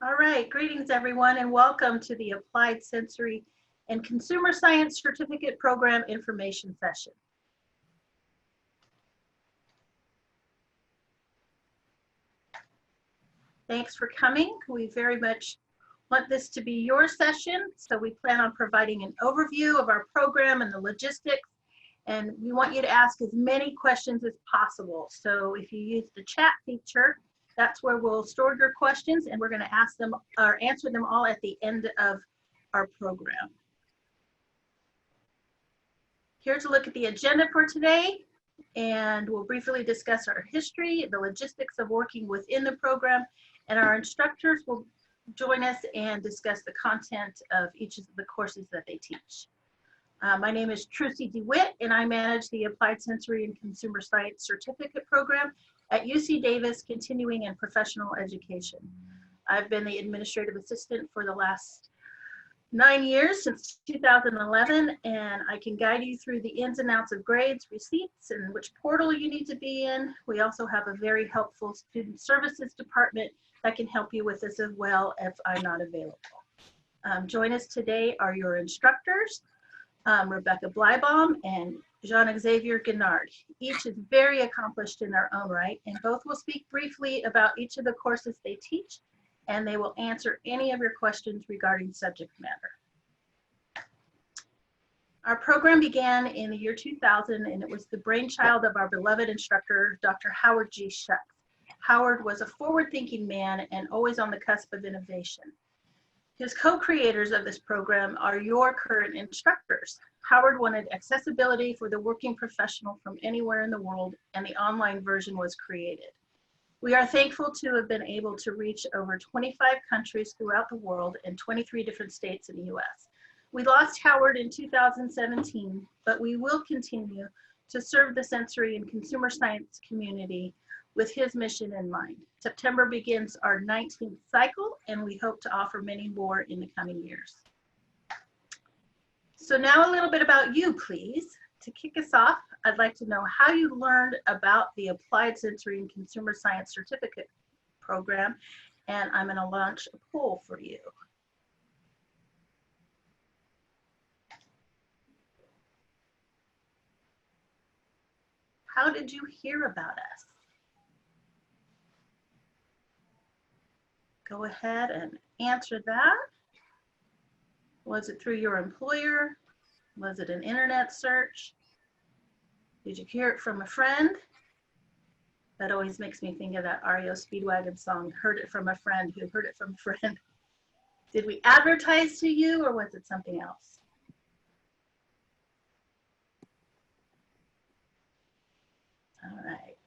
All right, greetings everyone and welcome to the Applied Sensory and Consumer Science Certificate Program Information Session. Thanks for coming. We very much want this to be your session, so we plan on providing an overview of our program and the logistics, and we want you to ask as many questions as possible. So if you use the chat feature, that's where we'll store your questions, and we're going to ask them or answer them all at the end of our program. Here's a look at the agenda for today, and we'll briefly discuss our history, the logistics of working within the program, and our instructors will join us and discuss the content of each of the courses that they teach. My name is Trucy DeWitt, and I manage the Applied Sensory and Consumer Science Certificate Program at UC Davis Continuing and Professional Education. I've been the administrative assistant for the last 9 years, since 2011, and I can guide you through the ins and outs of grades, receipts, and which portal you need to be in. We also have a very helpful student services department that can help you with this as well if I'm not available. Join us today are your instructors, Rebecca Blybaum and Jean-Xavier Guinard. Each is very accomplished in their own right, and both will speak briefly about each of the courses they teach, and they will answer any of your questions regarding subject matter. Our program began in the year 2000, and it was the brainchild of our beloved instructor, Dr. Howard G. Shuck. Howard was a forward-thinking man and always on the cusp of innovation. His co-creators of this program are your current instructors. Howard wanted accessibility for the working professional from anywhere in the world, and the online version was created. We are thankful to have been able to reach over 25 countries throughout the world and 23 different states in the US. We lost Howard in 2017, but we will continue to serve the sensory and consumer science community with his mission in mind. September begins our 19th cycle, and we hope to offer many more in the coming years. So now a little bit about you, please. To kick us off, I'd like to know how you learned about the Applied Sensory and Consumer Science Certificate Program, and I'm going to launch a poll for you. How did you hear about us? Go ahead and answer that. Was it through your employer? Was it an internet search? Did you hear it from a friend? That always makes me think of that REO Speedwagon song, Heard It From a Friend Who Heard It From a Friend. Did we advertise to you, or was it something else? All right.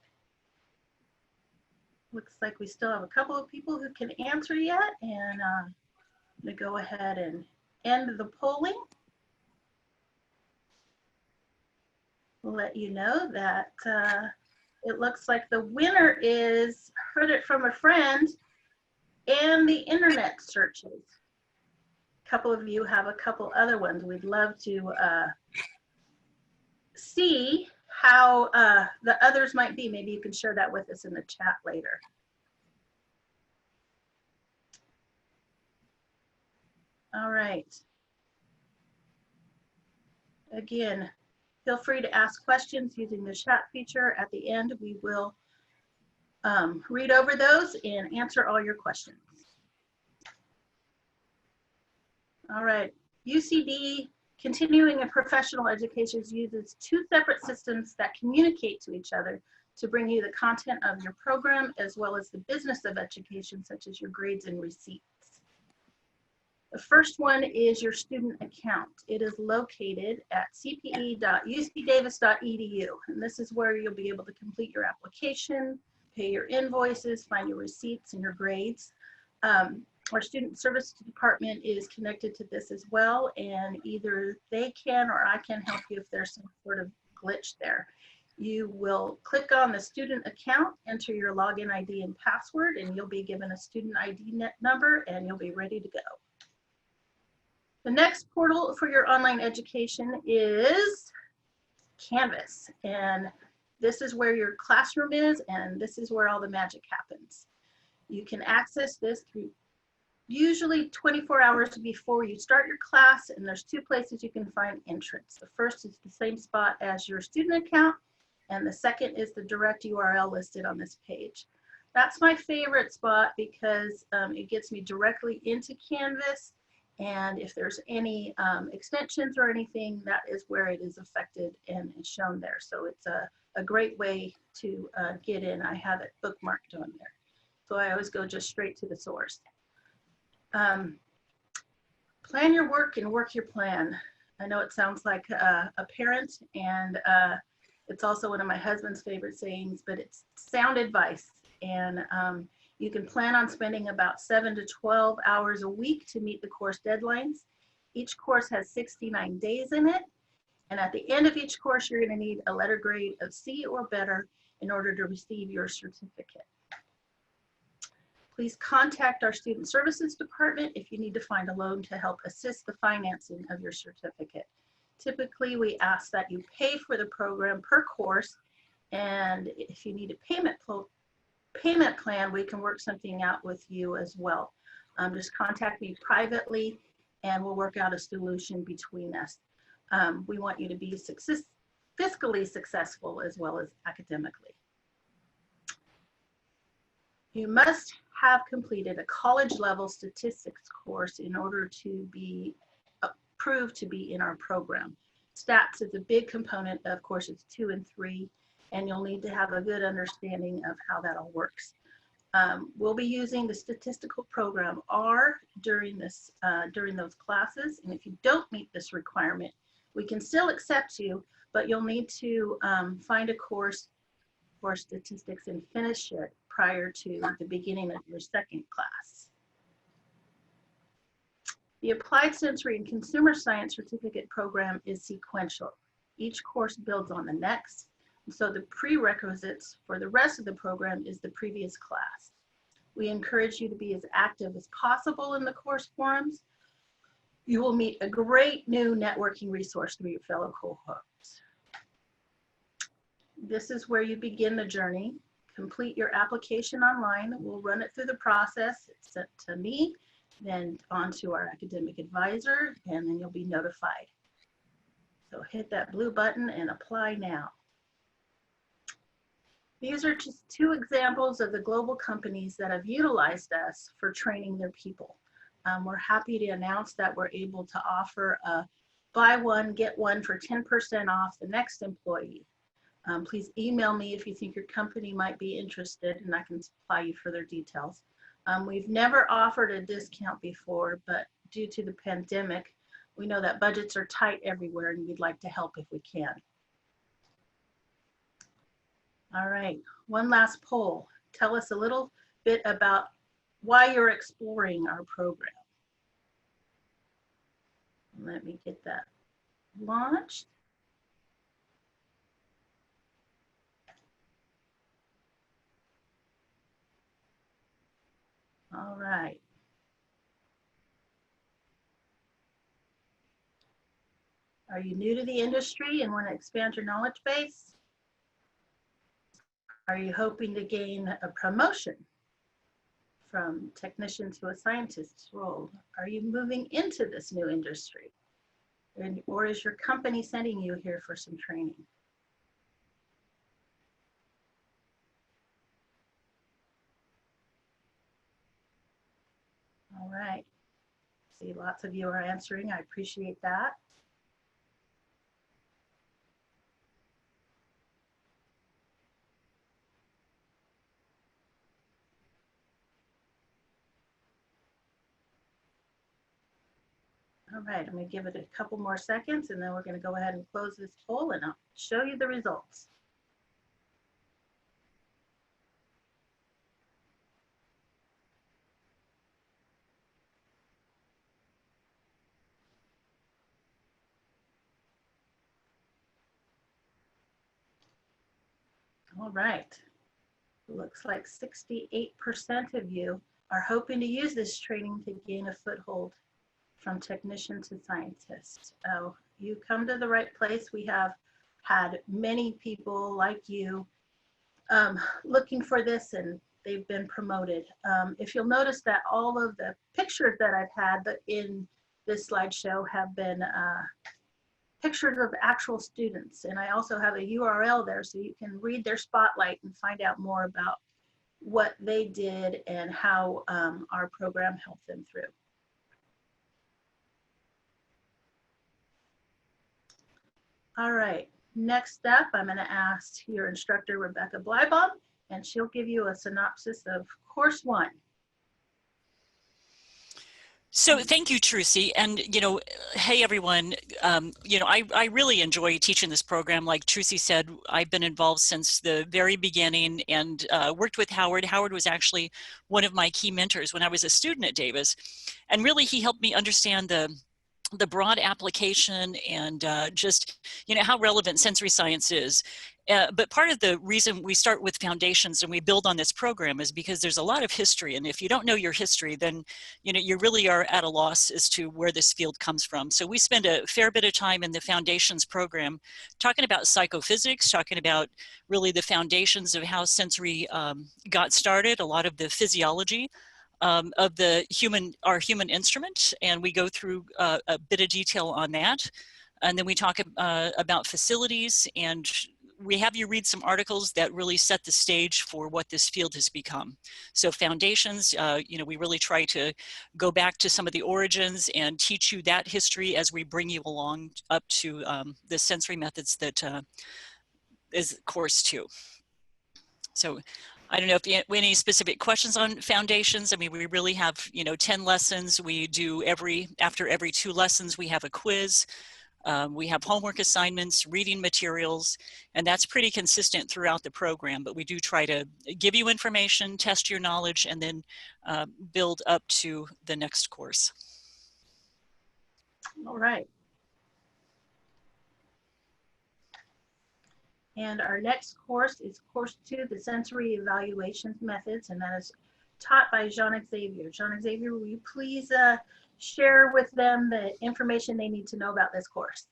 Looks like we still have a couple of people who can answer yet, and I'm going to go ahead and end the polling. We'll let you know that it looks like the winner is Heard It From a Friend and the internet searches. A couple of you have a couple other ones. We'd love to see how the others might be. Maybe you can share that with us in the chat later. All right. Again, feel free to ask questions using the chat feature. At the end, we will read over those and answer all your questions. All right, UCD Continuing and Professional Education uses two separate systems that communicate to each other to bring you the content of your program as well as the business of education, such as your grades and receipts. The first one is your student account. It is located at cpe.ucdavis.edu, and this is where you'll be able to complete your application, pay your invoices, find your receipts and your grades. Our student service department is connected to this as well, and either they can or I can help you if there's some sort of glitch there. You will click on the student account, enter your login ID and password, and you'll be given a student ID number, and you'll be ready to go. The next portal for your online education is Canvas, and this is where your classroom is, and this is where all the magic happens. You can access this through usually 24 hours before you start your class, and there's two places you can find entrance. The first is the same spot as your student account, and the second is the direct URL listed on this page. That's my favorite spot because it gets me directly into Canvas, and if there's any extensions or anything, that is where it is affected and is shown there. So it's a great way to get in. I have it bookmarked on there. So I always go just straight to the source. Plan your work and work your plan. I know it sounds like a parent, and it's also one of my husband's favorite sayings, but it's sound advice. And you can plan on spending about 7 to 12 hours a week to meet the course deadlines. Each course has 69 days in it. And at the end of each course, you're going to need a letter grade of C or better in order to receive your certificate. Please contact our Student Services Department if you need to find a loan to help assist the financing of your certificate. Typically, we ask that you pay for the program per course, and if you need a payment plan, we can work something out with you as well. Just contact me privately, and we'll work out a solution between us. We want you to be fiscally successful as well as academically. You must have completed a college-level statistics course in order to be approved to be in our program. Stats is a big component of courses 2 and 3, and you'll need to have a good understanding of how that all works. We'll be using the statistical program R during those classes, and if you don't meet this requirement, we can still accept you, but you'll need to find a course for statistics and finish it prior to the beginning of your second class. The Applied Sensory and Consumer Science Certificate program is sequential. Each course builds on the next, and so the prerequisites for the rest of the program is the previous class. We encourage you to be as active as possible in the course forums. You will meet a great new networking resource through your fellow cohorts. This is where you begin the journey. Complete your application online. We'll run it through the process. It's sent to me, then on to our academic advisor, and then you'll be notified. So hit that blue button and apply now. These are just 2 examples of the global companies that have utilized us for training their people. We're happy to announce that we're able to offer a buy one, get one for 10% off the next employee. Please email me if you think your company might be interested, and I can supply you further details. We've never offered a discount before, but due to the pandemic, we know that budgets are tight everywhere, and we'd like to help if we can. All right, one last poll. Tell us a little bit about why you're exploring our program. Let me get that launched. All right. Are you new to the industry and want to expand your knowledge base? Are you hoping to gain a promotion from technician to a scientist's role? Are you moving into this new industry? Or is your company sending you here for some training? All right. See, lots of you are answering. I appreciate that. All right, I'm going to give it a couple more seconds, and then we're going to go ahead and close this poll, and I'll show you the results. All right, looks like 68% of you are hoping to use this training to gain a foothold from technician to scientist. You come to the right place. We have had many people like you looking for this, and they've been promoted. If you'll notice that all of the pictures that I've had in this slideshow have been pictures of actual students. And I also have a URL there so you can read their spotlight and find out more about what they did and how our program helped them through. All right, next up, I'm going to ask your instructor, Rebecca Blybaum, and she'll give you a synopsis of course 1. So thank you, Trucy. And, hey, everyone, I really enjoy teaching this program. Like Trucy said, I've been involved since the very beginning and worked with Howard. Howard was actually one of my key mentors when I was a student at Davis. And really, he helped me understand the broad application and just, how relevant sensory science is. But part of the reason we start with foundations and we build on this program is because there's a lot of history. And if you don't know your history, then, you really are at a loss as to where this field comes from. So we spend a fair bit of time in the foundations program talking about psychophysics, talking about really the foundations of how sensory got started, a lot of the physiology of our human instrument, and we go through a bit of detail on that. And then we talk about facilities, and we have you read some articles that really set the stage for what this field has become. So foundations, we really try to go back to some of the origins and teach you that history as we bring you along up to the sensory methods that is course 2. So I don't know if you have any specific questions on foundations. I mean, we really have, 10 lessons. We do after every 2 lessons, we have a quiz. We have homework assignments, reading materials, and that's pretty consistent throughout the program. But we do try to give you information, test your knowledge, and then build up to the next course. All right. And our next course is course 2, the sensory evaluation methods, and that is taught by Jean-Xavier. Jean-Xavier, will you please share with them the information they need to know about this course?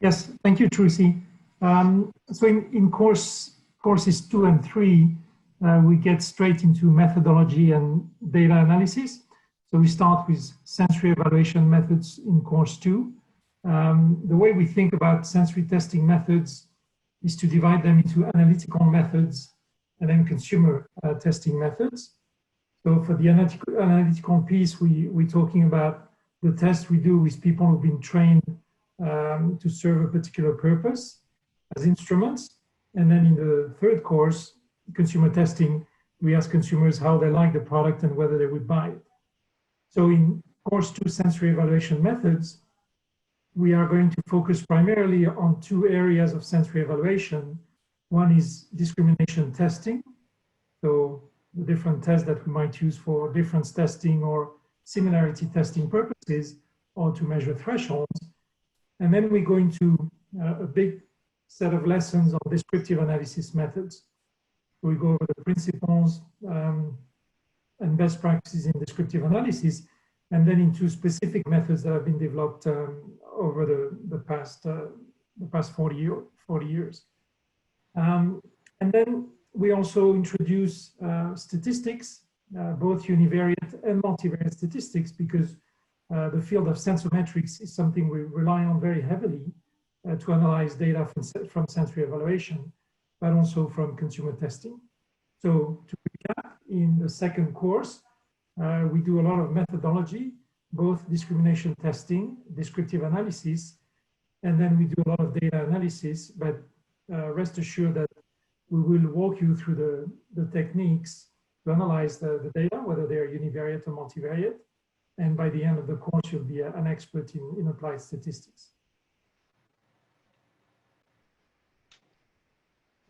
Yes, thank you, Trucy. So in courses 2 and 3, we get straight into methodology and data analysis. So we start with sensory evaluation methods in course 2. The way we think about sensory testing methods is to divide them into analytical methods and then consumer testing methods. So for the analytical piece, we're talking about the tests we do with people who've been trained to serve a particular purpose as instruments. And then in the third course, consumer testing, we ask consumers how they like the product and whether they would buy it. So in course 2, sensory evaluation methods, we are going to focus primarily on 2 areas of sensory evaluation. One is discrimination testing. So the different tests that we might use for difference testing or similarity testing purposes or to measure thresholds. And then we go into a big set of lessons on descriptive analysis methods. We go over the principles and best practices in descriptive analysis, and then into specific methods that have been developed over the past 40 years. And then we also introduce statistics, both univariate and multivariate statistics, because the field of sensometrics is something we rely on very heavily to analyze data from sensory evaluation, but also from consumer testing. So to recap, in the second course, we do a lot of methodology, both discrimination testing, descriptive analysis, and then we do a lot of data analysis, but rest assured that we will walk you through the techniques to analyze the data, whether they are univariate or multivariate. And by the end of the course, you'll be an expert in applied statistics.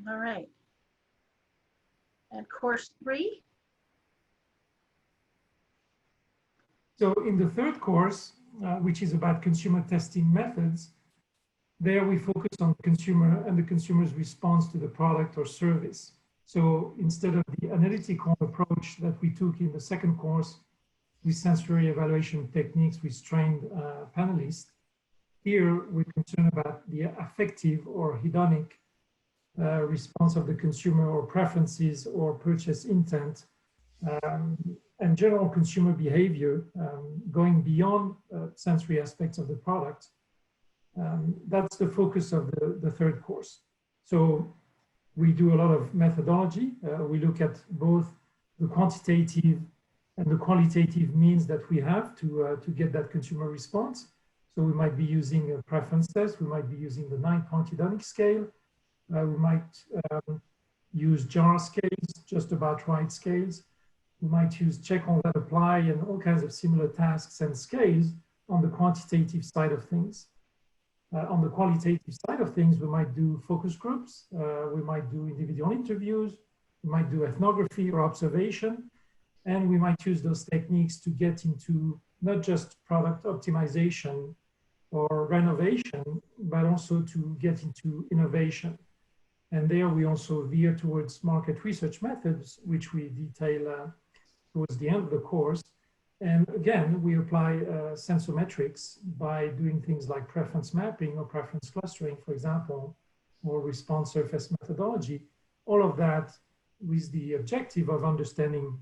All right. And course 3? So in the third course, which is about consumer testing methods, there we focus on consumer and the consumer's response to the product or service. So instead of the analytical approach that we took in the second course with sensory evaluation techniques with trained panelists, here we're concerned about the affective or hedonic response of the consumer or preferences or purchase intent, and general consumer behavior, going beyond sensory aspects of the product. That's the focus of the third course. So we do a lot of methodology. We look at both the quantitative and the qualitative means that we have to get that consumer response. So we might be using a preference test. We might be using the 9-point hedonic scale. We might use jar scales, just about right scales. We might use check on that apply and all kinds of similar tasks and scales on the quantitative side of things. On the qualitative side of things, we might do focus groups. We might do individual interviews. We might do ethnography or observation. And we might use those techniques to get into not just product optimization or renovation, but also to get into innovation. And there we also veer towards market research methods, which we detail towards the end of the course. And again, we apply sensometrics by doing things like preference mapping or preference clustering, for example, or response surface methodology. All of that with the objective of understanding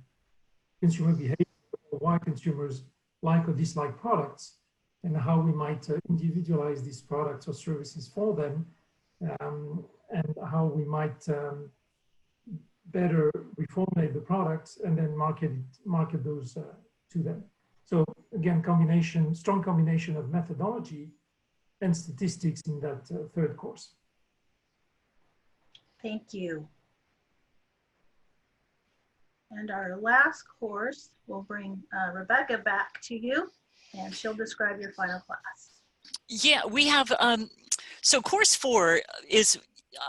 consumer behavior, why consumers like or dislike products, and how we might individualize these products or services for them, and how we might better reformulate the products and then market those to them. So again, strong combination of methodology and statistics in that third course. Thank you. And our last course, we'll bring Rebecca back to you, and she'll describe your final class. Yeah, we have, so course 4 is,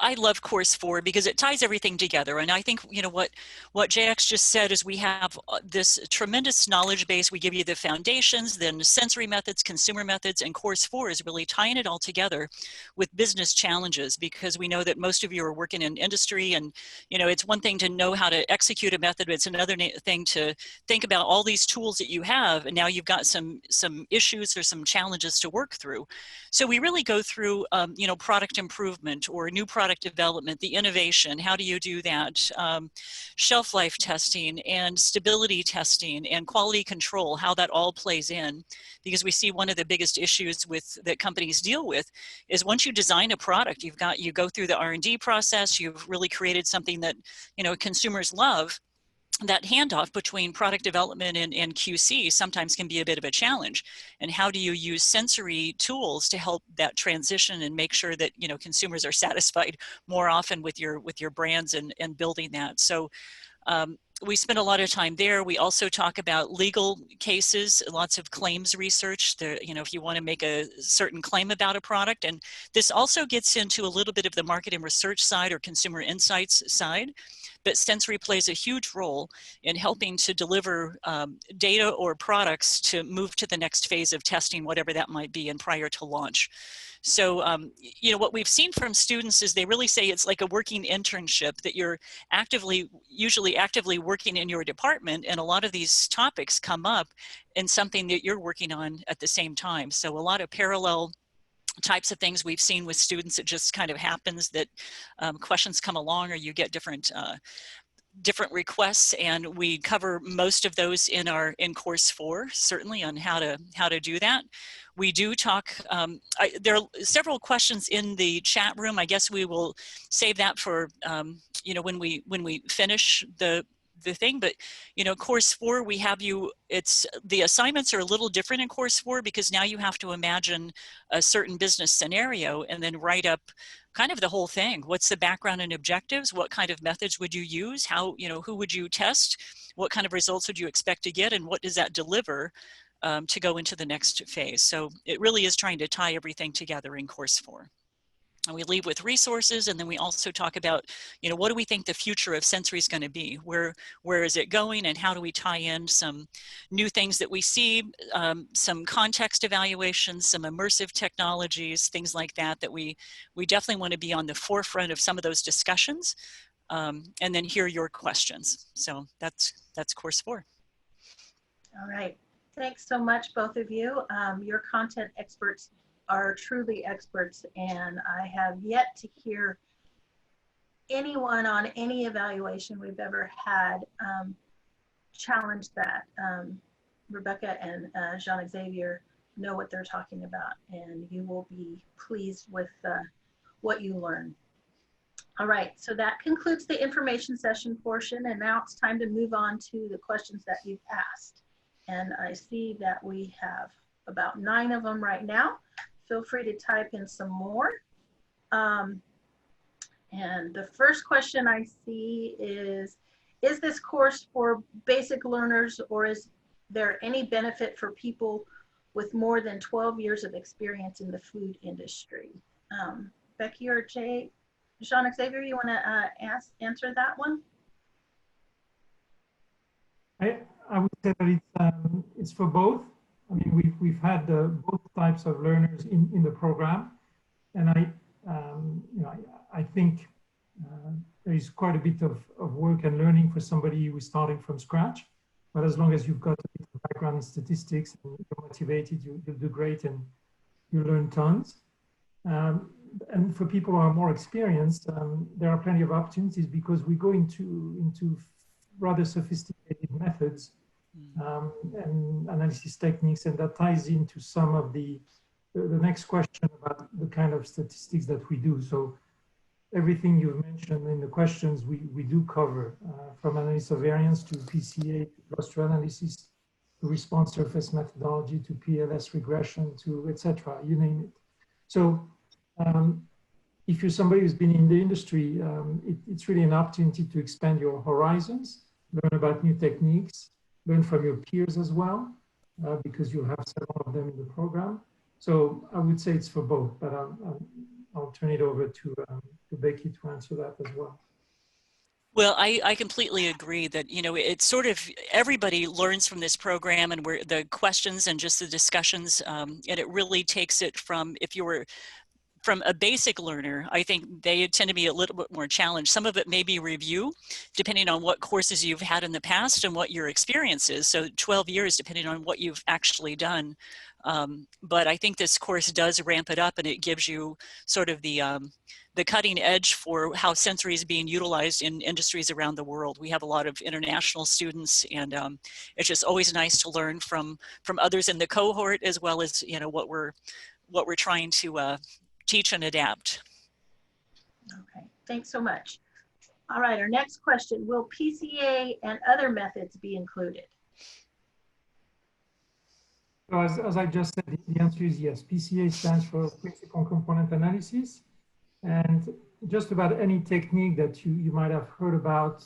I love course 4 because it ties everything together. And I think, you know, what JX just said is we have this tremendous knowledge base. We give you the foundations, then sensory methods, consumer methods, and course 4 is really tying it all together with business challenges, because we know that most of you are working in industry, and, you know, it's one thing to know how to execute a method, but it's another thing to think about all these tools that you have, and now you've got some issues or some challenges to work through. So we really go through, you know, product improvement or new product development, the innovation, how do you do that, shelf life testing and stability testing and quality control, how that all plays in, because we see one of the biggest issues that companies deal with is once you design a product, you go through the R&D process, you've really created something that, you know, consumers love. That handoff between product development and QC sometimes can be a bit of a challenge. And how do you use sensory tools to help that transition and make sure that, you know, consumers are satisfied more often with your brands and building that. So we spend a lot of time there. We also talk about legal cases, lots of claims research, you know, if you want to make a certain claim about a product. And this also gets into a little bit of the market and research side or consumer insights side. But sensory plays a huge role in helping to deliver data or products to move to the next phase of testing, whatever that might be, and prior to launch. So, you know, what we've seen from students is they really say it's like a working internship, that you're usually actively working in your department, and a lot of these topics come up in something that you're working on at the same time. So a lot of parallel types of things we've seen with students. It just kind of happens that questions come along, or you get different requests, and we cover most of those in course 4, certainly on how to do that. We do talk, there are several questions in the chat room. I guess we will save that for, you know, when we finish the thing. But, you know, course 4, we have you, the assignments are a little different in course 4, because now you have to imagine a certain business scenario and then write up kind of the whole thing. What's the background and objectives? What kind of methods would you use? How, you know, who would you test? What kind of results would you expect to get? And what does that deliver to go into the next phase? So it really is trying to tie everything together in course 4. And we leave with resources, and then we also talk about, you know, what do we think the future of sensory is going to be? Where is it going, and how do we tie in some new things that we see, some context evaluations, some immersive technologies, things like that, that we definitely want to be on the forefront of some of those discussions, and then hear your questions. So that's course 4. All right. Thanks so much, both of you. Your content experts are truly experts, and I have yet to hear anyone on any evaluation we've ever had challenged that. Rebecca and Jean-Xavier know what they're talking about, and you will be pleased with what you learn. All right, so that concludes the information session portion, and now it's time to move on to the questions that you've asked. And I see that we have about 9 of them right now. Feel free to type in some more. And the first question I see is this course for basic learners, or is there any benefit for people with more than 12 years of experience in the food industry? Becky or Jean-Xavier, you want to answer that one? I would say that it's for both. I mean, we've had both types of learners in the program, and I think there is quite a bit of work and learning for somebody who is starting from scratch. But as long as you've got a bit of background in statistics and you're motivated, you'll do great and you learn tons. And for people who are more experienced, there are plenty of opportunities because we go into rather sophisticated methods and analysis techniques, and that ties into some of the next question about the kind of statistics that we do. So everything you've mentioned in the questions, we do cover, from analysis of variance to PCA, to cluster analysis, to response surface methodology, to PLS regression, to etc. You name it. So if you're somebody who's been in the industry, it's really an opportunity to expand your horizons, learn about new techniques, learn from your peers as well, because you'll have several of them in the program. So I would say it's for both, but I'll turn it over to Becky to answer that as well. Well, I completely agree that, you know, it's sort of everybody learns from this program, and where the questions and just the discussions, and it really takes it from, if you were from a basic learner, I think they tend to be a little bit more challenged. Some of it may be review, depending on what courses you've had in the past and what your experience is. So 12 years, depending on what you've actually done. But I think this course does ramp it up, and it gives you sort of the cutting edge for how sensory is being utilized in industries around the world. We have a lot of international students, and it's just always nice to learn from others in the cohort, as well as, you know, what we're trying to teach and adapt. Okay, thanks so much. All right, our next question, will PCA and other methods be included? So as I just said, the answer is yes. PCA stands for Principal Component Analysis, and just about any technique that you might have heard about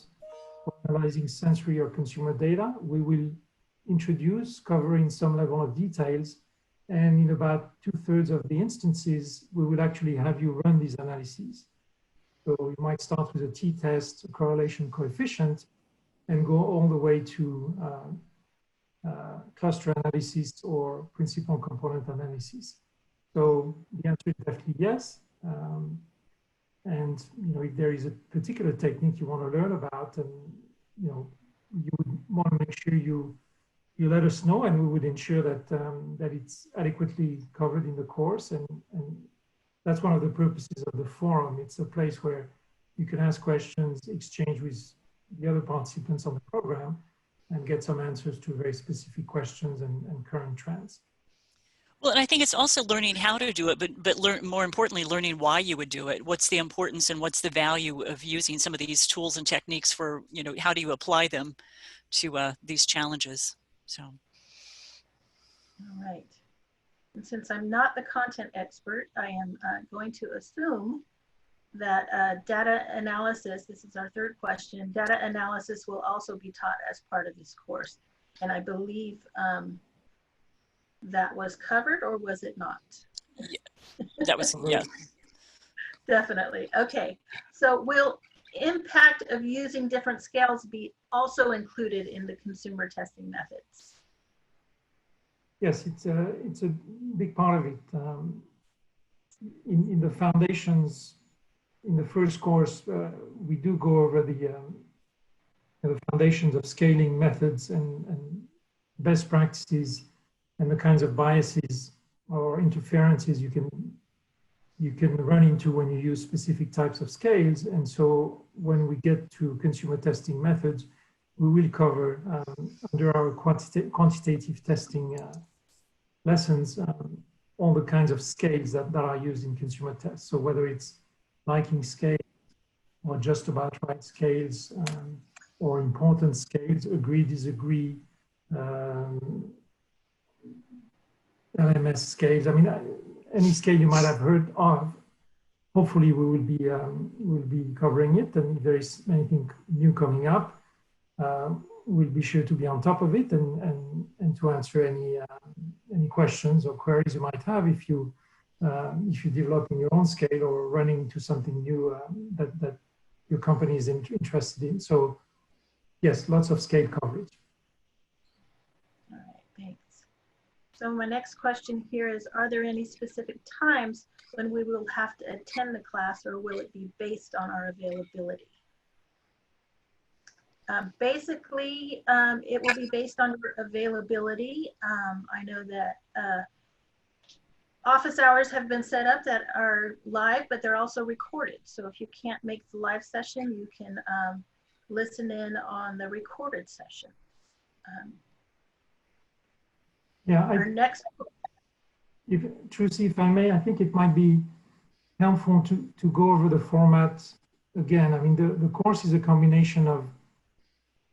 for analyzing sensory or consumer data, we will introduce, covering some level of details. And in about 2/3 of the instances, we will actually have you run these analyses. So you might start with a t-test, a correlation coefficient, and go all the way to cluster analysis or principal component analysis. So the answer is definitely yes. And you know, if there is a particular technique you want to learn about, and you know, you would want to make sure you let us know, and we would ensure that that it's adequately covered in the course. And that's one of the purposes of the forum. It's a place where you can ask questions, exchange with the other participants on the program, and get some answers to very specific questions and current trends. Well, and I think it's also learning how to do it, but more importantly, learning why you would do it. What's the importance and what's the value of using some of these tools and techniques for, you know, how do you apply them to these challenges? So. All right. And since I'm not the content expert, I am going to assume that data analysis, this is our third question, data analysis will also be taught as part of this course. And I believe that was covered, or was it not? Yeah, that was, yeah. Definitely. Okay. So will impact of using different scales be also included in the consumer testing methods? Yes, it's a big part of it. In the foundations, in the first course, we do go over the foundations of scaling methods and best practices, and the kinds of biases or interferences you you can run into when you use specific types of scales. And so when we get to consumer testing methods, we will cover under our quantitative testing lessons all the kinds of scales that are used in consumer tests. So whether it's liking scale or just about right scales or importance scales, agree, disagree, LMS scales. I mean, any scale you might have heard of, hopefully we will be covering it. And if there is anything new coming up, we'll be sure to be on top of it and to answer any questions or queries you might have if you're developing your own scale or running into something new that your company is interested in. So yes, lots of scale coverage. All right, thanks. So my next question here is, are there any specific times when we will have to attend the class, or will it be based on our availability? Basically, it will be based on your availability. I know that office hours have been set up that are live, but they're also recorded. So if you can't make the live session, you can listen in on the recorded session. Yeah, our next. Trucy, if I may, I think it might be helpful to go over the format again. I mean, the course is a combination of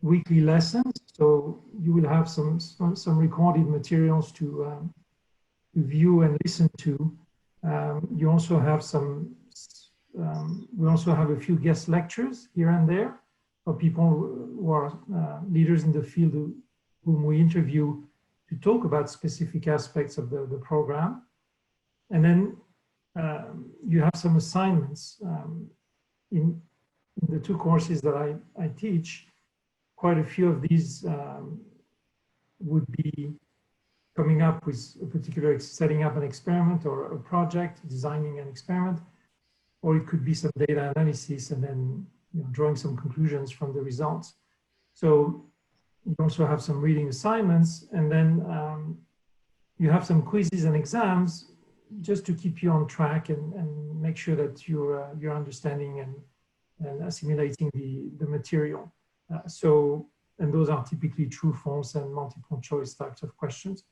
weekly lessons, so you will have some recorded materials to view and listen to. You also have we also have a few guest lectures here and there for people who are leaders in the field whom we interview to talk about specific aspects of the program. And then you have some assignments in the two courses that I teach. Quite a few of these would be coming up with a particular, setting up an experiment or a project, designing an experiment, or it could be some data analysis and then drawing some conclusions from the results. So you also have some reading assignments, and then you have some quizzes and exams just to keep you on track and make sure that you're understanding and assimilating the material. And those are typically true, false, and multiple choice types of questions.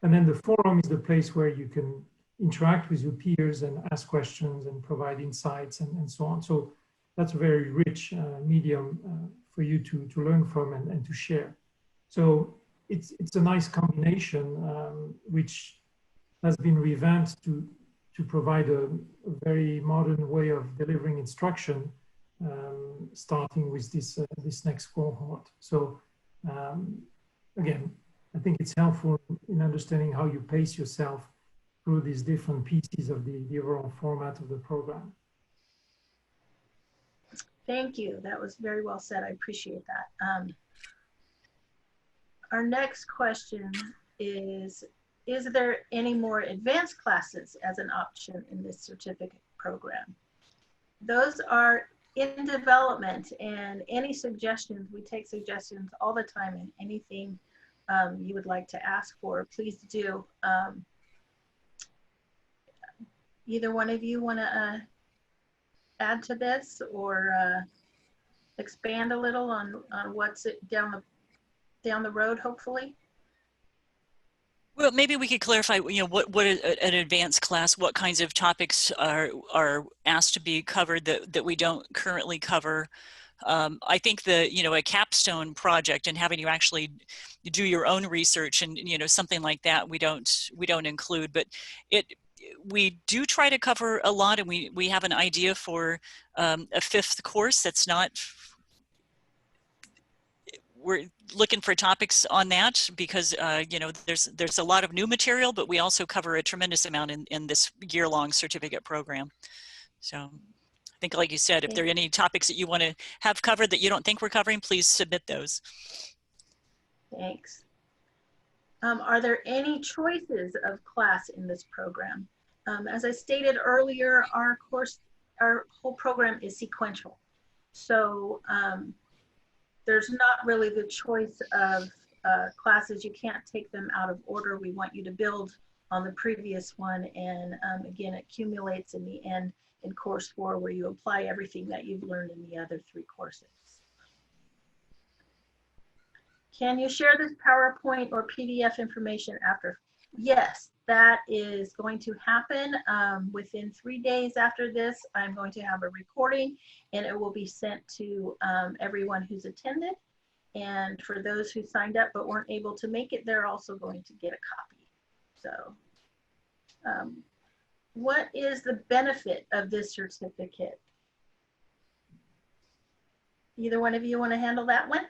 And then the forum is the place where you can interact with your peers and ask questions and provide insights and so on. So that's a very rich medium for you to learn from and to share. So it's a nice combination which has been revamped to provide a very modern way of delivering instruction, starting with this next cohort. So again, I think it's helpful in understanding how you pace yourself through these different pieces of the overall format of the program. Thank you. That was very well said. I appreciate that. Our next question is there any more advanced classes as an option in this certificate program? Those are in development, and any suggestions, we take suggestions all the time, and anything you would like to ask for, please do. Either one of you want to add to this or expand a little on what's down the road, hopefully? Well, maybe we could clarify, what is an advanced class, what kinds of topics are asked to be covered that we don't currently cover. I think a capstone project and having you actually do your own research and, something like that, we don't include, but we do try to cover a lot, and we have an idea for a fifth course that's not. We're looking for topics on that because there's a lot of new material, but we also cover a tremendous amount in this year-long certificate program. So I think, like you said, if there are any topics that you want to have covered that you don't think we're covering, please submit those. Thanks. Are there any choices of class in this program? As I stated earlier, our whole program is sequential. So there's not really the choice of classes. You can't take them out of order. We want you to build on the previous one, and again, it accumulates in the end in course 4, where you apply everything that you've learned in the other 3 courses. Can you share this PowerPoint or PDF information after? Yes, that is going to happen within 3 days after this. I'm going to have a recording, and it will be sent to everyone who's attended. And for those who signed up but weren't able to make it, they're also going to get a copy. So what is the benefit of this certificate? Either one of you want to handle that one?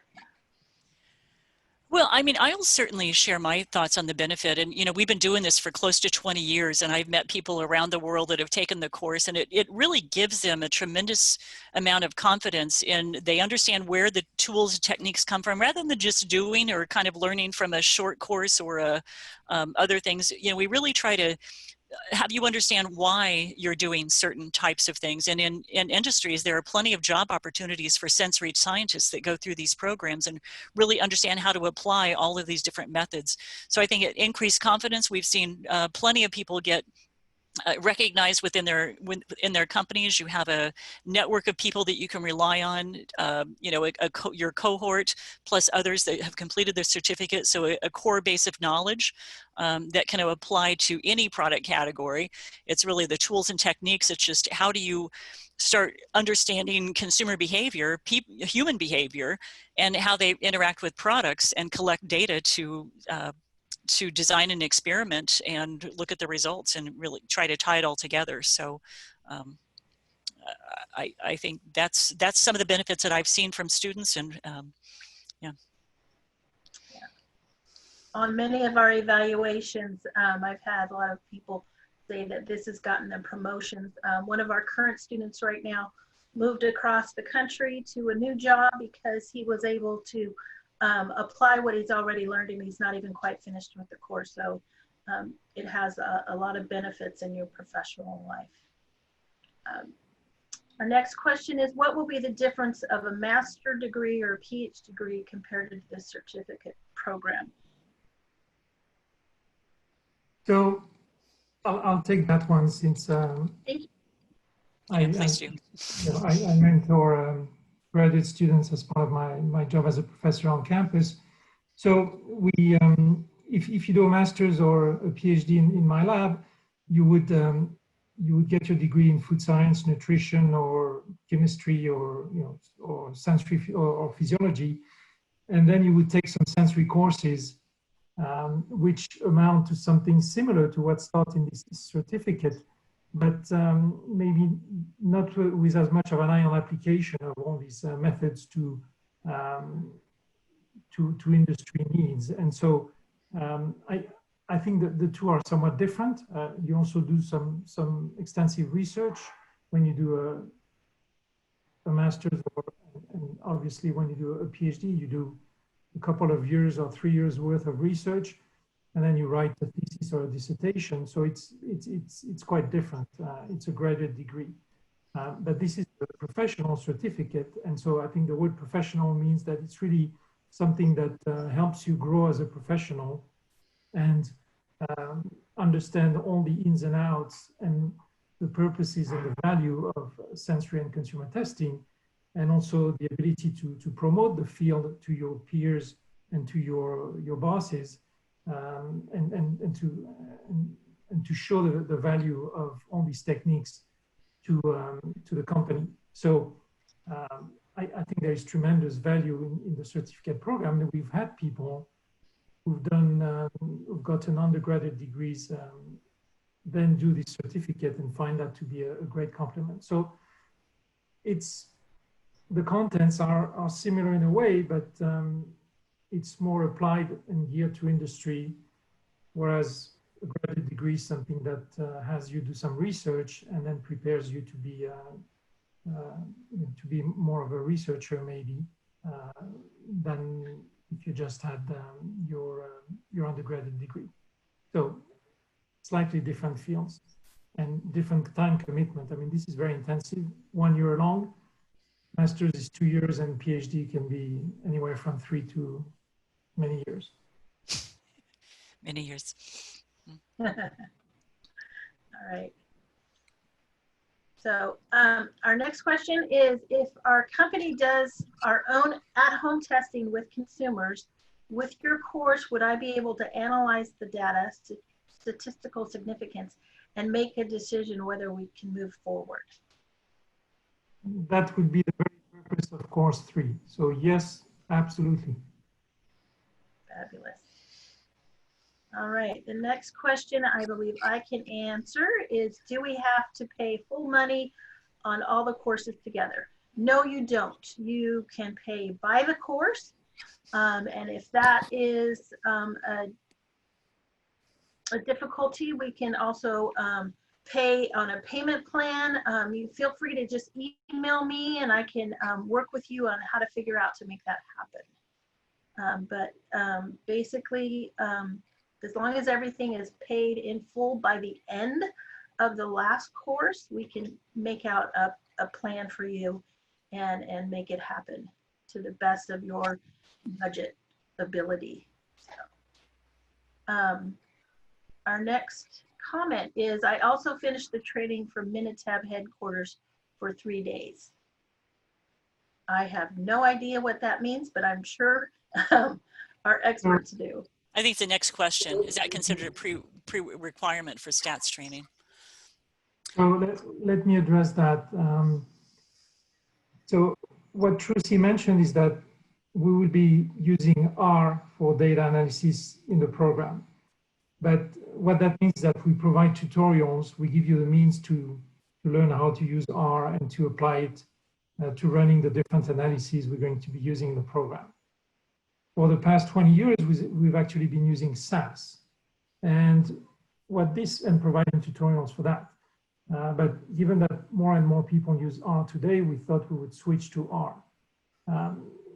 Well, I mean, I'll certainly share my thoughts on the benefit. And, you know, we've been doing this for close to 20 years, and I've met people around the world that have taken the course, and it really gives them a tremendous amount of confidence in, they understand where the tools and techniques come from, rather than just doing or kind of learning from a short course or other things. You know, we really try to have you understand why you're doing certain types of things. And in industries, there are plenty of job opportunities for sensory scientists that go through these programs and really understand how to apply all of these different methods. So I think it increased confidence. We've seen plenty of people get recognized within their companies. You have a network of people that you can rely on, you know, your cohort plus others that have completed their certificate. So a core base of knowledge that can apply to any product category. It's really the tools and techniques. It's just, how do you start understanding consumer behavior, human behavior, and how they interact with products, and collect data to design an experiment and look at the results and really try to tie it all together. So I think that's some of the benefits that I've seen from students. And yeah. On many of our evaluations, I've had a lot of people say that this has gotten them promotions. One of our current students right now moved across the country to a new job because he was able to apply what he's already learned, and he's not even quite finished with the course. So it has a lot of benefits in your professional life. Our next question is, what will be the difference of a master degree or a PhD degree compared to the certificate program? So I'll take that one, since I mentor graduate students as part of my job as a professor on campus. So we, if you do a master's or a PhD in my lab, you would get your degree in food science, nutrition, or chemistry, or or sensory or physiology, and then you would take some sensory courses, which amount to something similar to what's taught in this certificate, but maybe not with as much of an eye on application of all these methods to industry needs. And so I think that the two are somewhat different. You also do some extensive research when you do a master's, and obviously when you do a PhD, you do a couple of years or 3 years worth of research, and then you write a thesis or a dissertation. So it's quite different. It's a graduate degree, but this is a professional certificate. And so I think the word professional means that it's really something that helps you grow as a professional and understand all the ins and outs and the purposes and the value of sensory and consumer testing, and also the ability to promote the field to your peers and to your bosses, and to show the value of all these techniques to the company. So I think there is tremendous value in the certificate program. That we've had people who've gotten undergraduate degrees, then do this certificate and find that to be a great compliment. So the contents are similar in a way, but it's more applied and geared to industry, whereas a graduate degree is something that has you do some research and then prepares you to be more of a researcher, maybe, than if you just had your undergraduate degree. So slightly different fields and different time commitment. I mean, this is very intensive, 1 year long. Master's is 2 years, and PhD can be anywhere from 3 to many years. Many years. All right. So our next question is, if our company does our own at-home testing with consumers, with your course, would I be able to analyze the data, statistical significance, and make a decision whether we can move forward? That would be the very purpose of course 3. So yes, absolutely. Fabulous. All right, the next question I believe I can answer is, do we have to pay full money on all the courses together? No, you don't. You can pay by the course. And if that is a difficulty, we can also pay on a payment plan. You feel free to just email me and I can work with you on how to figure out to make that happen. Basically, as long as everything is paid in full by the end of the last course, we can make out a plan for you and make it happen to the best of your budget ability. So, our next comment is, I also finished the training for Minitab headquarters for 3 days. I have no idea what that means, but I'm sure our experts do. I think the next question, is that considered a pre-requirement for stats training? So let me address that. So what Trucy mentioned is that we will be using R for data analysis in the program. But what that means is that we provide tutorials, we give you the means to learn how to use R and to apply it to running the different analyses we're going to be using in the program. For the past 20 years, we've actually been using SAS. And providing tutorials for that. But given that more and more people use R today, we thought we would switch to R.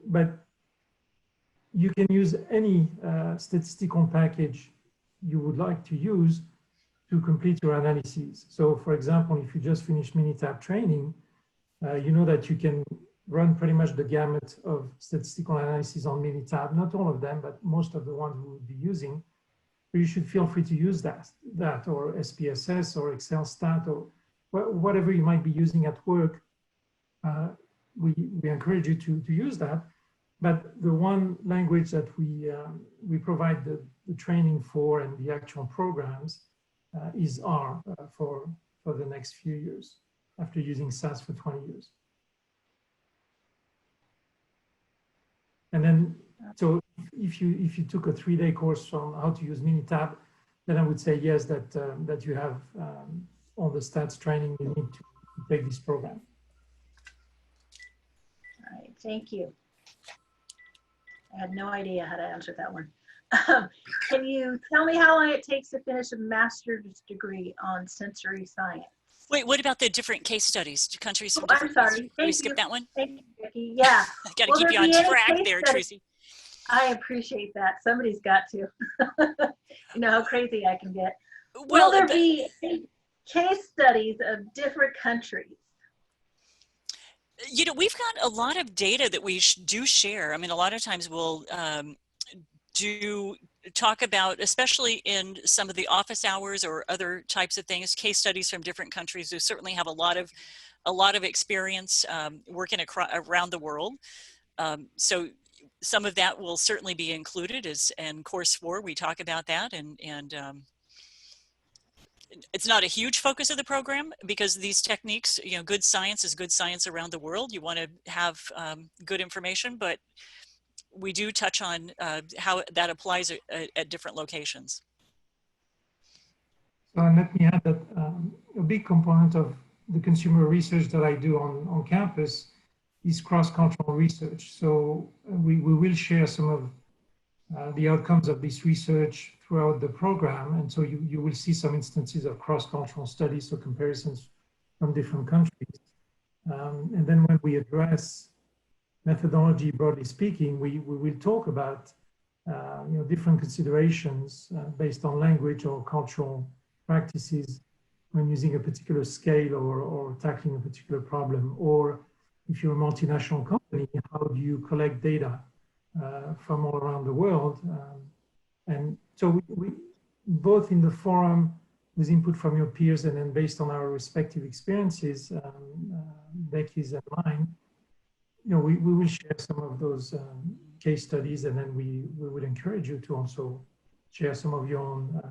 But you can use any statistical package you would like to use to complete your analyses. So for example, if you just finished Minitab training, you know that you can run pretty much the gamut of statistical analysis on Minitab, not all of them, but most of the ones we would be using. You should feel free to use that or SPSS or Excel stat or whatever you might be using at work. We encourage you to use that. But the one language that we provide the training for and the actual programs is R for the next few years after using SAS for 20 years. And then, so if you took a 3-day course on how to use Minitab, then I would say yes, that you have all the stats training you need to take this program. All right, thank you. I had no idea how to answer that one. Can you tell me how long it takes to finish a master's degree on sensory science? Wait, what about the different case studies? Do countries from I'm different sorry. places? Can we skip that one? Thank you, Vicki. Yeah. Got to keep you on track there, Tracy. I appreciate that. Somebody's got to. You know how crazy I can get. Well, will there be case studies of different countries? You know, we've got a lot of data that we do share. I mean, a lot of times we'll do talk about, especially in some of the office hours or other types of things, case studies from different countries who certainly have a lot of experience working around the world. So some of that will certainly be included in course 4. We talk about that, and it's not a huge focus of the program because these techniques, you know, good science is good science around the world. You want to have good information, but we do touch on how that applies at different locations. So let me add that a big component of the consumer research that I do on campus is cross-cultural research. So we will share some of the outcomes of this research throughout the program. And so you will see some instances of cross-cultural studies or comparisons from different countries. And then when we address methodology, broadly speaking, we will talk about different considerations based on language or cultural practices when using a particular scale or tackling a particular problem. Or if you're a multinational company, how do you collect data from all around the world? And so both in the forum with input from your peers and then based on our respective experiences, Becky's and mine, we will share some of those case studies, and then we would encourage you to also share some of your own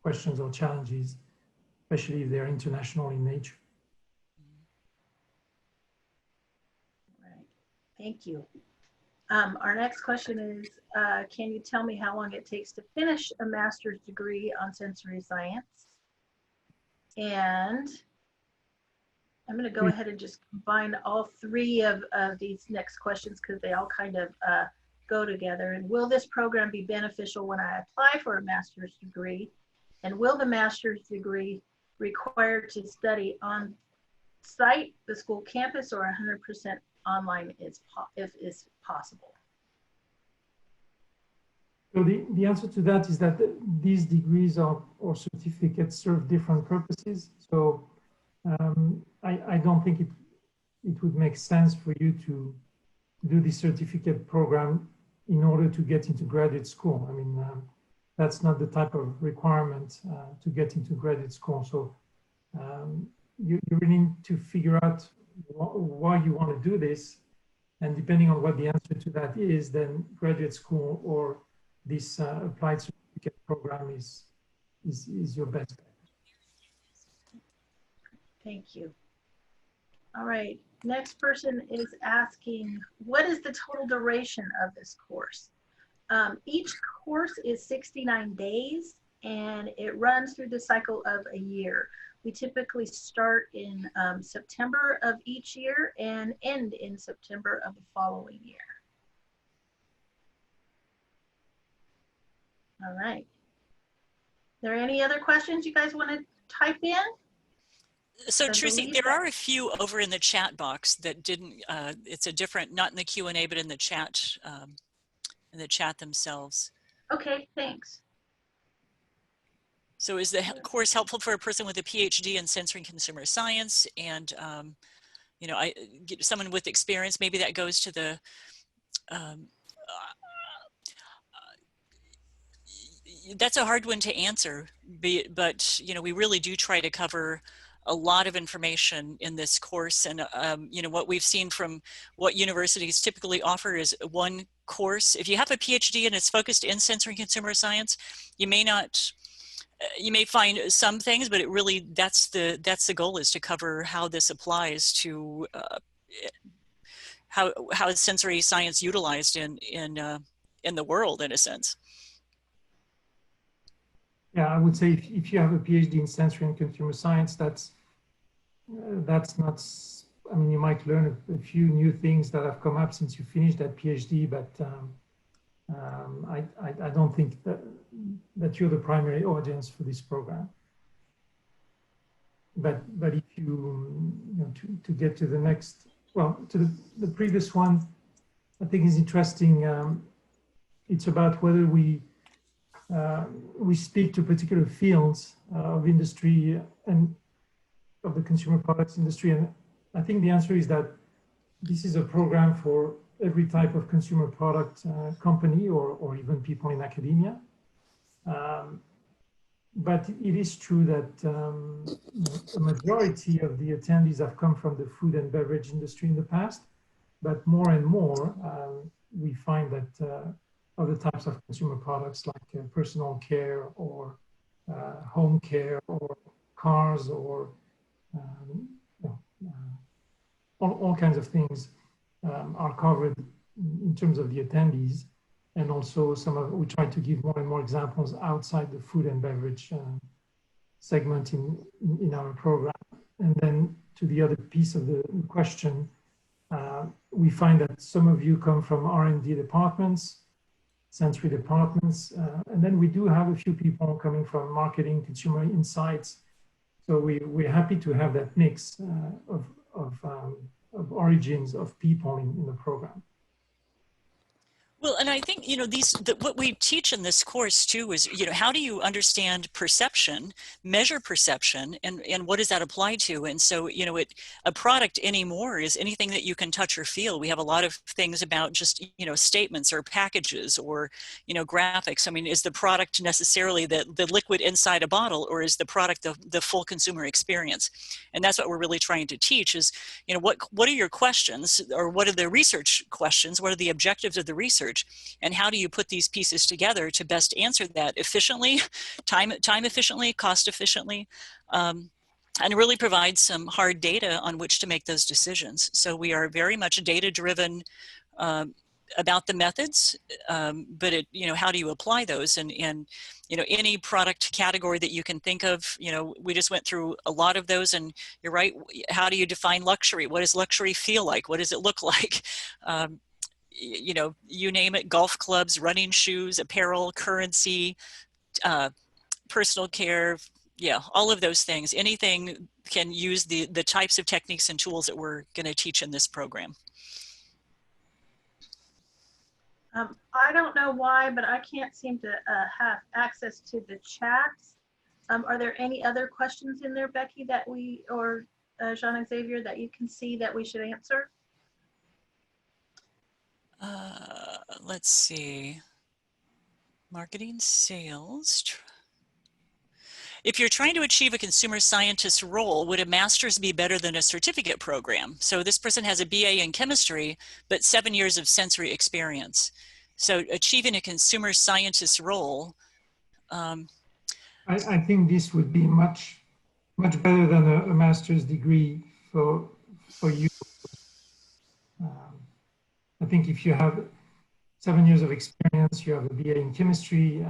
questions or challenges, especially if they're international in nature. Right. Thank you. Our next question is, can you tell me how long it takes to finish a master's degree on sensory science? And I'm going to go ahead and just combine all three of these next questions because they all kind of go together. And will this program be beneficial when I apply for a master's degree? And will the master's degree require to study on site, the school campus, or 100% online if is possible? So the answer to that is that these degrees or certificates serve different purposes. So I don't think it would make sense for you to do the certificate program in order to get into graduate school. I mean, that's not the type of requirement to get into graduate school. So you really need to figure out why you want to do this. And depending on what the answer to that is, then graduate school or this applied certificate program is your best bet. Thank you. All right, next person is asking, what is the total duration of this course? Each course is 69 days and it runs through the cycle of a year. We typically start in September of each year and end in September of the following year. All right. There any other questions you guys want to type in? So Trucy, there are a few over in the chat box that didn't, it's a different, not in the Q&A, but in the chat themselves. Okay, thanks. So is the course helpful for a person with a PhD in sensory and consumer science? And, you know, someone with experience, maybe that goes to the, that's a hard one to answer, but, you know, we really do try to cover a lot of information in this course. And, you know, what we've seen from what universities typically offer is one course. If you have a PhD and it's focused in sensory and consumer science, you may not, you may find some things, but it really, that's the goal, is to cover how this applies to how is sensory science utilized in the world, in a sense. Yeah, I would say if you have a PhD in sensory and consumer science, that's not, I mean, you might learn a few new things that have come up since you finished that PhD, but I don't think that you're the primary audience for this program. But if you know, to get to the next, well, to the previous one, I think is interesting. It's about whether we speak to particular fields of industry and of the consumer products industry. And I think the answer is that this is a program for every type of consumer product company or even people in academia. But it is true that a majority of the attendees have come from the food and beverage industry in the past, but more and more we find that other types of consumer products like personal care or home care or cars or all kinds of things are covered in terms of the attendees. And also we try to give more and more examples outside the food and beverage segment in our program. And then to the other piece of the question, we find that some of you come from R&D departments, sensory departments, and then we do have a few people coming from marketing, consumer insights. So we're happy to have that mix of origins of people in the program. Well, and I think, you know, what we teach in this course too is, you know, how do you understand perception, measure perception, and what does that apply to? And so, you know, a product anymore is anything that you can touch or feel. We have a lot of things about just, you know, statements or packages or, you know, graphics. I mean, is the product necessarily the liquid inside a bottle, or is the product the full consumer experience? And that's what we're really trying to teach is, you know, what are your questions, or what are the research questions? What are the objectives of the research? And how do you put these pieces together to best answer that efficiently, time efficiently, cost efficiently, and really provide some hard data on which to make those decisions. So we are very much data driven about the methods, but you know, how do you apply those? And you know, any product category that you can think of, you know, we just went through a lot of those. And you're right, how do you define luxury? What does luxury feel like? What does it look like? You know, you name it, golf clubs, running shoes, apparel, currency, personal care, yeah, all of those things. Anything can use the types of techniques and tools that we're going to teach in this program. I don't know why, but I can't seem to have access to the chats. Are there any other questions in there, Becky, that we, or Jean-Xavier, that you can see that we should answer? Let's see. Marketing, sales. If you're trying to achieve a consumer scientist role, would a master's be better than a certificate program? So this person has a BA in chemistry, but 7 years of sensory experience. So achieving a consumer scientist role. I think this would be much better than a master's degree for you. I think if you have 7 years of experience, you have a BA in chemistry,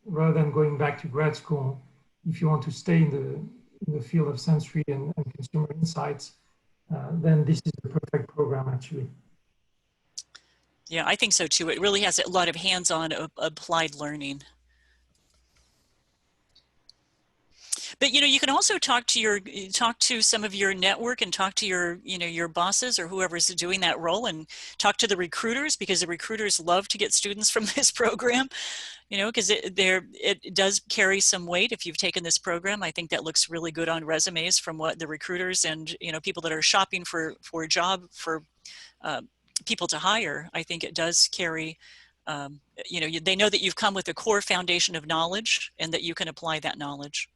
rather than going back to grad school, if you want to stay in the field of sensory and consumer insights, then this is the perfect program, actually. Yeah, I think so too. It really has a lot of hands-on applied learning. But you know, you can also talk to some of your network and talk to your bosses or whoever's doing that role, and talk to the recruiters, because the recruiters love to get students from this program. You know, because it does carry some weight if you've taken this program. I think that looks really good on resumes from what the recruiters and, you know, people that are shopping for a job for people to hire. I think it does carry, you know, they know that you've come with a core foundation of knowledge and that you can apply that knowledge.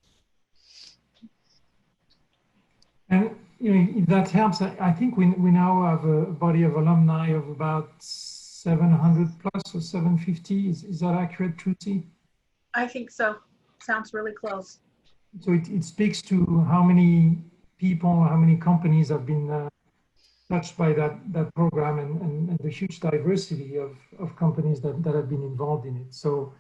And you know, if that helps, I think we now have a body of alumni of about 700 plus or 750. Is that accurate, Trucy? I think so. Sounds really close. So it speaks to how many people, how many companies have been touched by that program, and the huge diversity of companies that have been involved in it. So,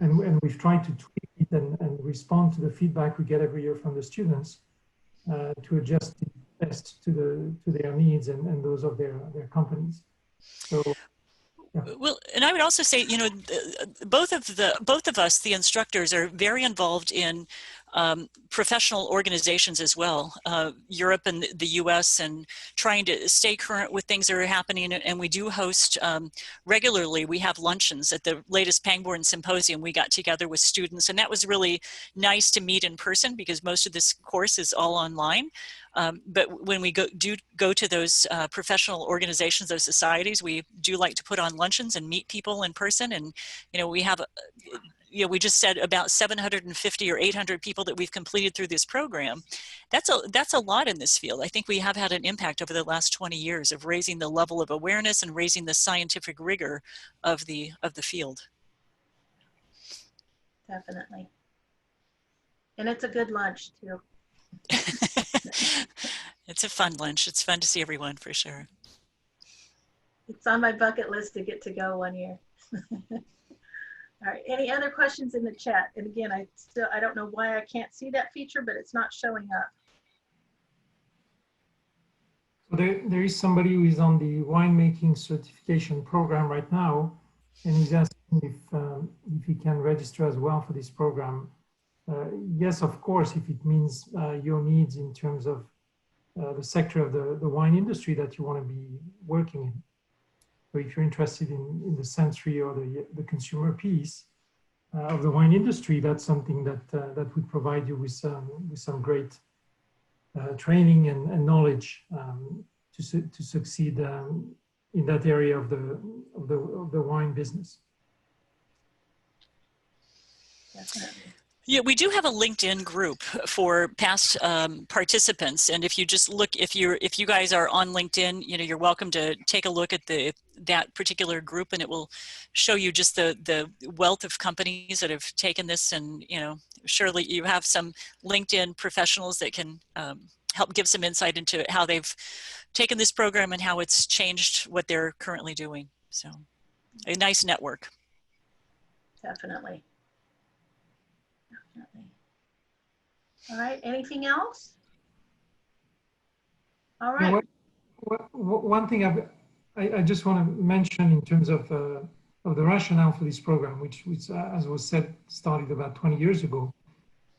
and we've tried to tweak it and respond to the feedback we get every year from the students to adjust it best to their needs and those of their companies. So. Yeah. Well, and I would also say, you know, both of us, the instructors, are very involved in professional organizations as well, Europe and the US, and trying to stay current with things that are happening. And we do host regularly, we have luncheons. At the latest Pangborn Symposium, we got together with students, and that was really nice to meet in person, because most of this course is all online. But when we go to those professional organizations, those societies, we do like to put on luncheons and meet people in person. And, you know, we have, you know, we just said about 750 or 800 people that we've completed through this program. That's a lot in this field. I think we have had an impact over the last 20 years of raising the level of awareness and raising the scientific rigor of the field. Definitely. And it's a good lunch too. It's a fun lunch. It's fun to see everyone, for sure. It's on my bucket list to get to go one year. All right, any other questions in the chat? And again, I don't know why I can't see that feature, but it's not showing up. So there is somebody who is on the winemaking certification program right now, and he's asking if he can register as well for this program. Yes, of course, if it means your needs in terms of the sector of the wine industry that you want to be working in. So if you're interested in the sensory or the consumer piece of the wine industry, that's something that would provide you with some great training and knowledge to succeed in that area of the wine business. Definitely. Yeah, we do have a LinkedIn group for past participants, and if you just look, if you guys are on LinkedIn, you're welcome to take a look at that particular group, and it will show you just the wealth of companies that have taken this, and surely you have some LinkedIn professionals that can help give some insight into how they've taken this program and how it's changed what they're currently doing. So, a nice network. Definitely. All right, anything else? All right. One thing I just want to mention in terms of the rationale for this program, which as was said, started about 20 years ago,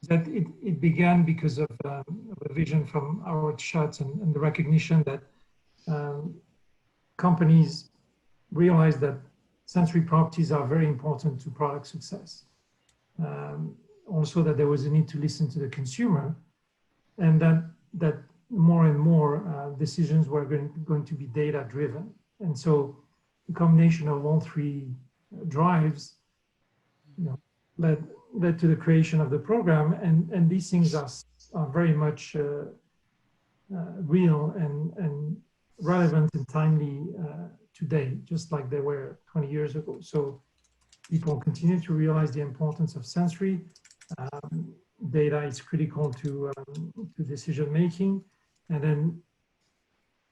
that it began because of a vision from Howard Schultz and the recognition that companies realize that sensory properties are very important to product success. Also that there was a need to listen to the consumer, and that more and more decisions were going to be data driven. And so the combination of all three drives led to the creation of the program, and these things are very much real and relevant and timely today, just like they were 20 years ago. So people continue to realize the importance of sensory. Data is critical to decision making, and then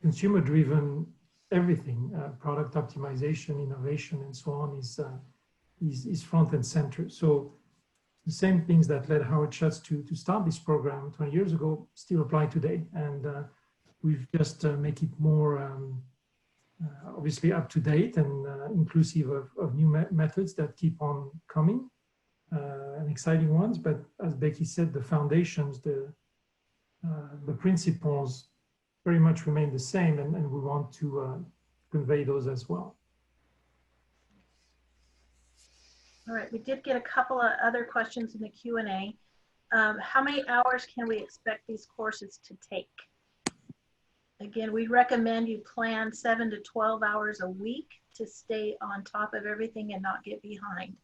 consumer-driven everything, product optimization, innovation, and so on is front and center. So the same things that led Howard Schultz to start this program 20 years ago still apply today, and we've just make it more obviously up to date and inclusive of new methods that keep on coming. And exciting ones, but as Becky said, the foundations, the principles very much remain the same, and we want to convey those as well. All right, we did get a couple of other questions in the Q&A. How many hours can we expect these courses to take? Again, we recommend you plan 7 to 12 hours a week to stay on top of everything and not get behind.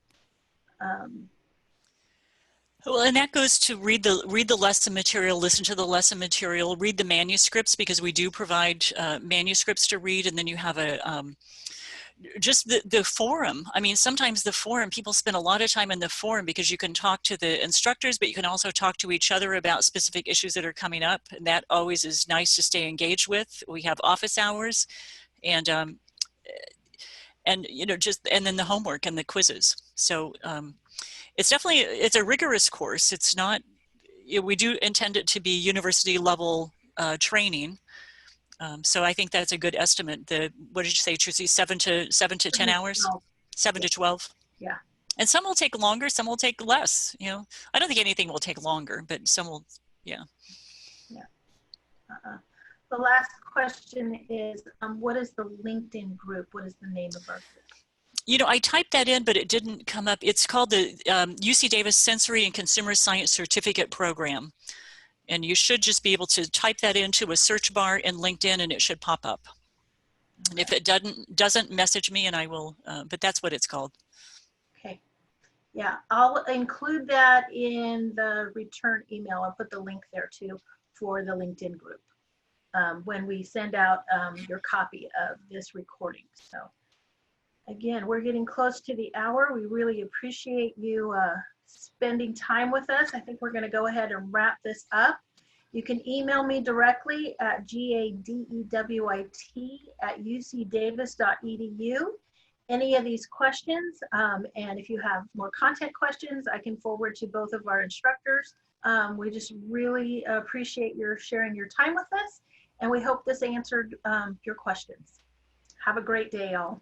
Well, and that goes to read the lesson material, listen to the lesson material, read the manuscripts, because we do provide manuscripts to read, and then you have a just the forum. I mean, sometimes the forum, people spend a lot of time in the forum because you can talk to the instructors, but you can also talk to each other about specific issues that are coming up, and that always is nice to stay engaged with. We have office hours, and just and then the homework and the quizzes. So it's a rigorous course. It's not, we do intend it to be university level training. So I think that's a good estimate. What did you say, Trucy? 7 to 10 hours? 7 to 12? Yeah. And some will take longer, some will take less. I don't think anything will take longer, but some will, yeah. Yeah. The last question is, what is the LinkedIn group? What is the name of our group? I typed that in, but it didn't come up. It's called the UC Davis Sensory and Consumer Science Certificate Program. And you should just be able to type that into a search bar in LinkedIn and it should pop up. Okay. And if it doesn't message me and I will, but that's what it's called. Okay. Yeah, I'll include that in the return email. I'll put the link there too for the LinkedIn group when we send out your copy of this recording. So again, we're getting close to the hour. We really appreciate you spending time with us. I think we're going to go ahead and wrap this up. You can email me directly at gadewit@ucdavis.edu. Any of these questions, and if you have more content questions, I can forward to both of our instructors. We just really appreciate your sharing your time with us, and we hope this answered your questions. Have a great day, all.